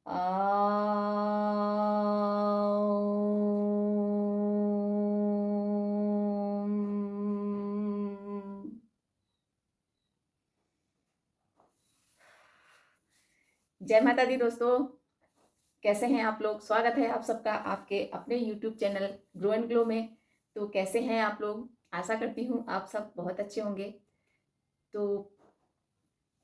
जय माता दी दोस्तों, कैसे हैं आप लोग। स्वागत है आप सबका आपके अपने YouTube channel grow and glow में। तो कैसे हैं आप लोग, आशा करती हूँ आप सब बहुत अच्छे होंगे। तो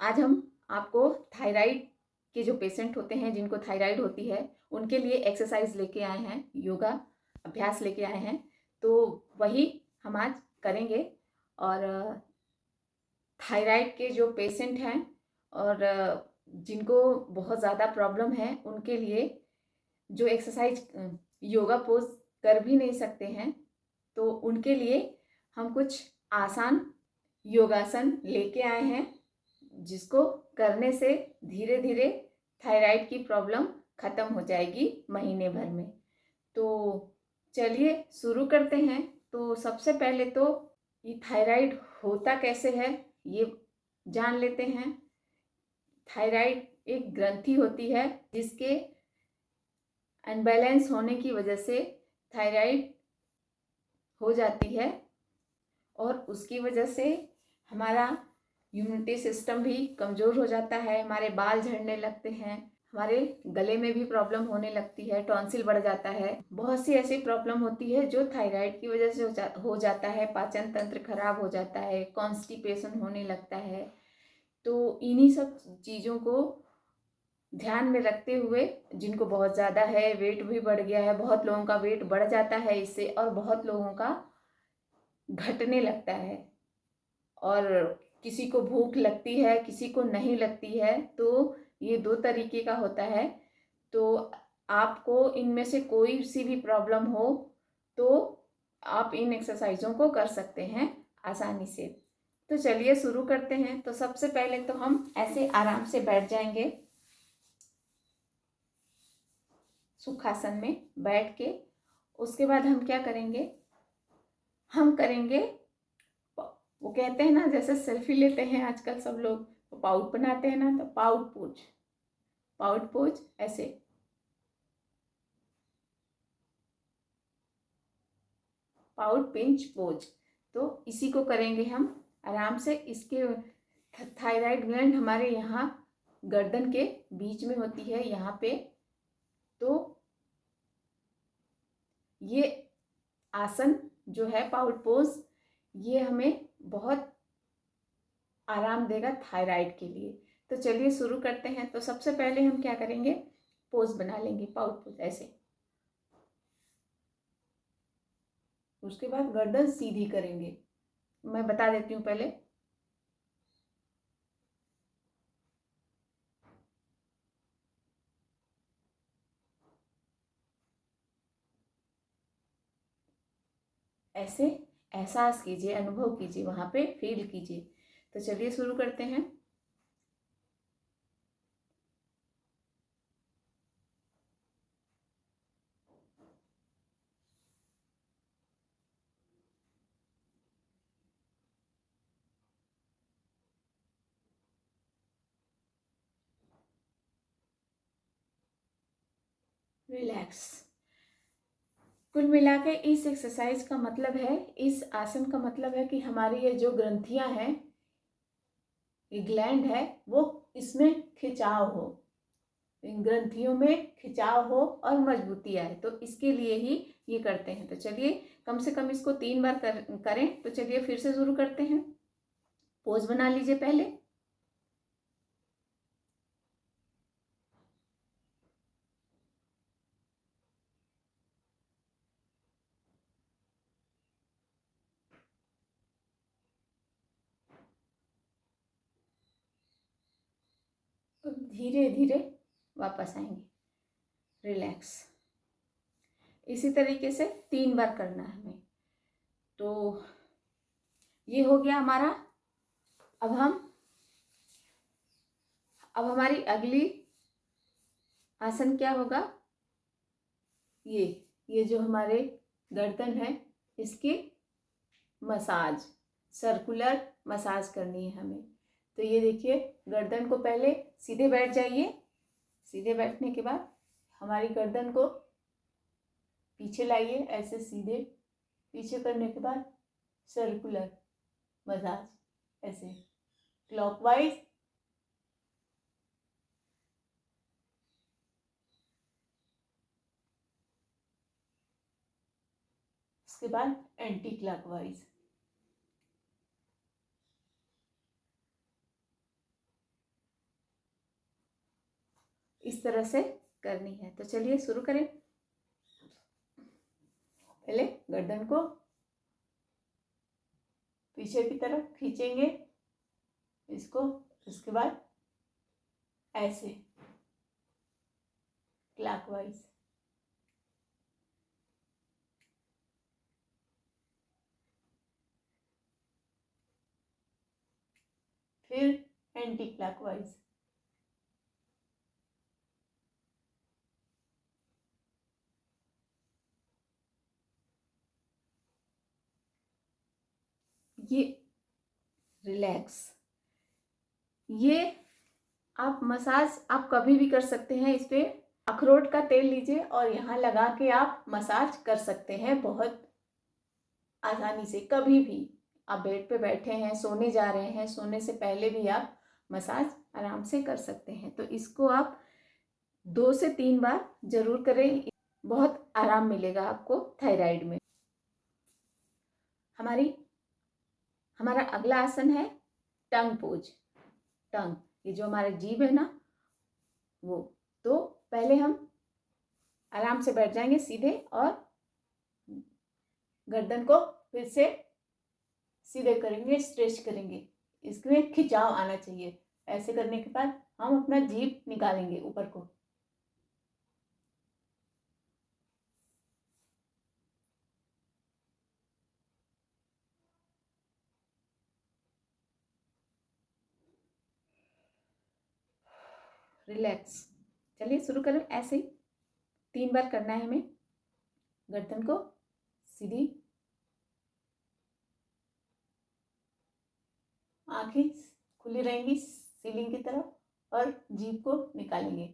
आज हम आपको थायराइड के जो पेशेंट होते हैं, जिनको थायराइड होती है, उनके लिए एक्सरसाइज लेके आए हैं, योगा अभ्यास लेके आए हैं। तो वही हम आज करेंगे। और थायराइड के जो पेशेंट हैं और जिनको बहुत ज़्यादा प्रॉब्लम है, उनके लिए जो एक्सरसाइज योगा पोज कर भी नहीं सकते हैं, तो उनके लिए हम कुछ आसान योगासन लेके आए हैं, जिसको करने से धीरे धीरे थायराइड की प्रॉब्लम ख़त्म हो जाएगी महीने भर में। तो चलिए शुरू करते हैं। तो सबसे पहले तो ये थायराइड होता कैसे है ये जान लेते हैं। थायराइड एक ग्रंथि होती है, जिसके अनबैलेंस होने की वजह से थायराइड हो जाती है, और उसकी वजह से हमारा इम्यूनिटी सिस्टम भी कमज़ोर हो जाता है, हमारे बाल झड़ने लगते हैं, हमारे गले में भी प्रॉब्लम होने लगती है, टॉन्सिल बढ़ जाता है। बहुत सी ऐसी प्रॉब्लम होती है जो थायराइड की वजह से हो जाता है। पाचन तंत्र खराब हो जाता है, कॉन्स्टिपेशन होने लगता है। तो इन्हीं सब चीज़ों को ध्यान में रखते हुए, जिनको बहुत ज़्यादा है, वेट भी बढ़ गया है, बहुत लोगों का वेट बढ़ जाता है इससे, और बहुत लोगों का घटने लगता है, और किसी को भूख लगती है, किसी को नहीं लगती है। तो ये दो तरीके का होता है। तो आपको इनमें से कोई सी भी प्रॉब्लम हो तो आप इन एक्सरसाइजों को कर सकते हैं आसानी से। तो चलिए शुरू करते हैं। तो सबसे पहले तो हम ऐसे आराम से बैठ जाएंगे, सुखासन में बैठ के। उसके बाद हम क्या करेंगे, हम करेंगे, वो कहते हैं ना, जैसे सेल्फी लेते हैं आजकल सब लोग, तो पाउट बनाते हैं ना, तो पाउट पोज, पाउट पोज ऐसे। Pout pinch pose. तो इसी को करेंगे हम आराम से। इसके थायराइड ग्लैंड हमारे यहाँ गर्दन के बीच में होती है, यहाँ पे। तो ये आसन जो है पाउट पोज, ये हमें बहुत आराम देगा थायराइड के लिए। तो चलिए शुरू करते हैं। तो सबसे पहले हम क्या करेंगे, पोज बना लेंगे, पाउट पोज ऐसे। उसके बाद गर्दन सीधी करेंगे। मैं बता देती हूँ पहले। ऐसे एहसास कीजिए, अनुभव कीजिए, वहां पे फील कीजिए। तो चलिए शुरू करते हैं। रिलैक्स। कुल मिला के इस एक्सरसाइज का मतलब है, इस आसन का मतलब है कि हमारी ये जो ग्रंथियां हैं, ये ग्लैंड है, वो इसमें खिंचाव हो, इन ग्रंथियों में खिंचाव हो और मजबूती आए। तो इसके लिए ही ये करते हैं। तो चलिए कम से कम इसको 3 बार करें। तो चलिए फिर से शुरू करते हैं। पोज बना लीजिए पहले। तो धीरे धीरे वापस आएंगे, रिलैक्स। इसी तरीके से 3 बार करना है हमें। तो ये हो गया हमारा। अब हमारी अगली आसन क्या होगा, ये जो हमारे गर्दन है, इसकी मसाज, सर्कुलर मसाज करनी है हमें। तो ये देखिए, गर्दन को पहले सीधे बैठ जाइए, सीधे बैठने के बाद हमारी गर्दन को पीछे लाइए, ऐसे सीधे पीछे करने के बाद सर्कुलर मसाज, ऐसे क्लॉकवाइज, उसके बाद एंटी क्लॉकवाइज। इस तरह से करनी है। तो चलिए शुरू करें। पहले गर्दन को पीछे की तरफ खींचेंगे इसको, उसके बाद ऐसे क्लॉकवाइज, फिर एंटी क्लॉकवाइज, ये रिलैक्स। ये आप मसाज आप कभी भी कर सकते हैं। इस पे अखरोट का तेल लीजिए और यहाँ लगा के आप मसाज कर सकते हैं बहुत आसानी से। कभी भी आप बेड पे बैठे हैं, सोने जा रहे हैं, सोने से पहले भी आप मसाज आराम से कर सकते हैं। तो इसको आप 2 से 3 बार जरूर करें, बहुत आराम मिलेगा आपको थायराइड में। हमारा अगला आसन है टंग पोज। टंग, ये जो हमारा जीभ है ना वो। तो पहले हम आराम से बैठ जाएंगे सीधे और गर्दन को फिर से सीधे करेंगे, स्ट्रेच करेंगे। इसमें खिंचाव आना चाहिए। ऐसे करने के बाद हम अपना जीभ निकालेंगे ऊपर को। रिलैक्स। चलिए शुरू करें। ऐसे ही 3 बार करना है हमें। गर्दन को सीधी, आंखें खुली रहेंगी सीलिंग की तरफ और जीभ को निकालेंगे।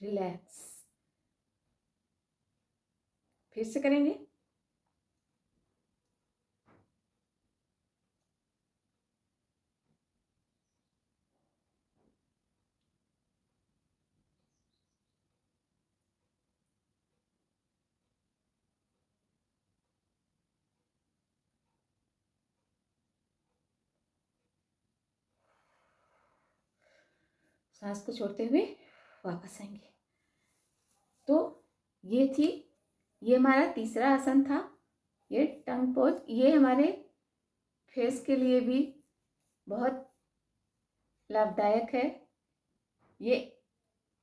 रिलैक्स। फिर से करेंगे। सांस को छोड़ते हुए वापस आएंगे। तो ये हमारा तीसरा आसन था, ये टंग पोज। ये हमारे फेस के लिए भी बहुत लाभदायक है। ये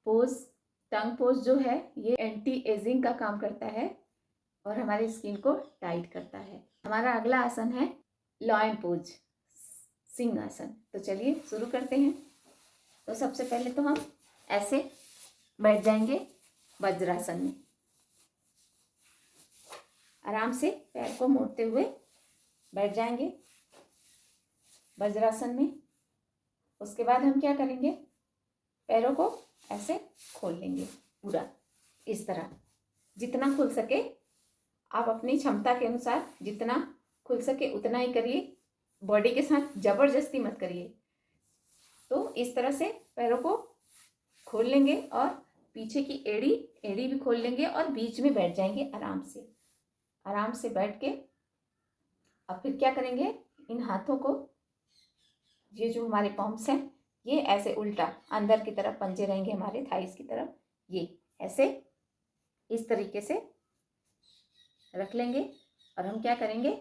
पोज, टंग पोज जो है, ये एंटी एजिंग का काम करता है और हमारी स्किन को टाइट करता है। हमारा अगला आसन है लॉयन पोज, सिंह आसन। तो चलिए शुरू करते हैं। तो सबसे पहले तो हम ऐसे बैठ जाएंगे वज्रासन में। आराम से पैर को मोड़ते हुए बैठ जाएंगे वज्रासन में। उसके बाद हम क्या करेंगे, पैरों को ऐसे खोल लेंगे पूरा, इस तरह। जितना खुल सके आप अपनी क्षमता के अनुसार जितना खुल सके उतना ही करिए, बॉडी के साथ जबरदस्ती मत करिए। तो इस तरह से पैरों को खोल लेंगे और पीछे की एड़ी भी खोल लेंगे और बीच में बैठ जाएंगे आराम से बैठ के। अब फिर क्या करेंगे, इन हाथों को, ये जो हमारे पॉम्स हैं, ये ऐसे उल्टा अंदर की तरफ पंजे रहेंगे हमारे थाइस की तरफ। ये ऐसे इस तरीके से रख लेंगे और हम क्या करेंगे,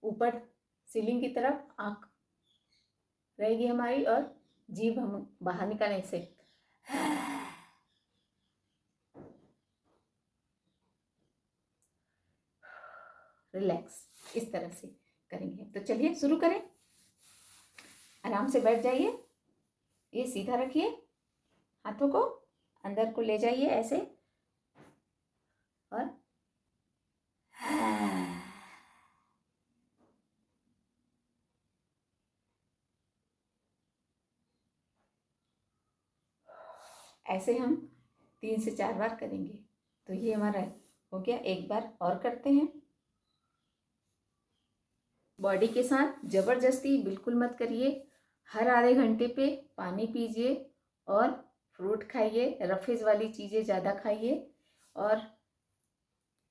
ऊपर सीलिंग की तरफ आंख रहेगी हमारी और जीभ हम बाहर निकालें से। रिलैक्स, इस तरह से करेंगे। तो चलिए शुरू करें। आराम से बैठ जाइए ये सीधा रखिए, हाथों को अंदर को ले जाइए ऐसे, और ऐसे हम 3 से 4 बार करेंगे। तो ये हमारा हो गया। एक बार और करते हैं। बॉडी के साथ ज़बरदस्ती बिल्कुल मत करिए। हर आधे घंटे पे पानी पीजिए और फ्रूट खाइए, रफेज वाली चीज़ें ज़्यादा खाइए, और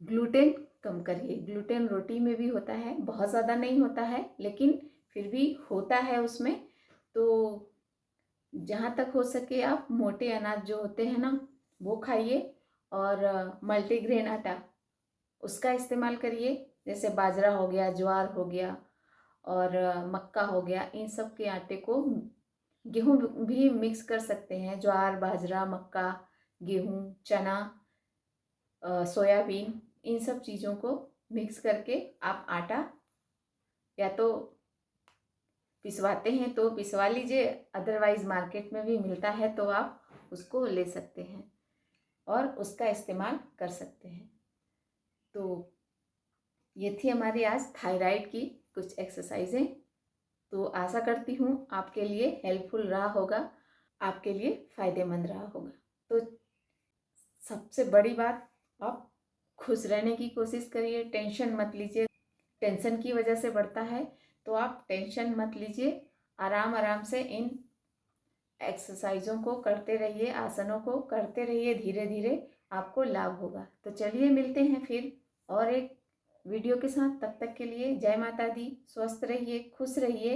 ग्लूटेन कम करिए। ग्लूटेन रोटी में भी होता है, बहुत ज़्यादा नहीं होता है लेकिन फिर भी होता है उसमें। तो जहाँ तक हो सके आप मोटे अनाज जो होते हैं ना वो खाइए, और मल्टीग्रेन आटा उसका इस्तेमाल करिए, जैसे बाजरा हो गया, ज्वार हो गया, और मक्का हो गया। इन सब के आटे को गेहूँ भी मिक्स कर सकते हैं, ज्वार, बाजरा, मक्का, गेहूँ, चना, सोयाबीन, इन सब चीज़ों को मिक्स करके आप आटा या तो पिसवाते हैं तो पिसवा लीजिए, अदरवाइज़ मार्केट में भी मिलता है तो आप उसको ले सकते हैं और उसका इस्तेमाल कर सकते हैं। तो ये थी हमारी आज थायराइड की कुछ एक्सरसाइजें। तो आशा करती हूँ आपके लिए हेल्पफुल रहा होगा, आपके लिए फ़ायदेमंद रहा होगा। तो सबसे बड़ी बात, आप खुश रहने की कोशिश करिए, टेंशन मत लीजिए। टेंशन की वजह से बढ़ता है, तो आप टेंशन मत लीजिए, आराम आराम से इन एक्सरसाइजों को करते रहिए, आसनों को करते रहिए, धीरे धीरे आपको लाभ होगा। तो चलिए मिलते हैं फिर और एक वीडियो के साथ। तब तक के लिए जय माता दी, स्वस्थ रहिए, खुश रहिए।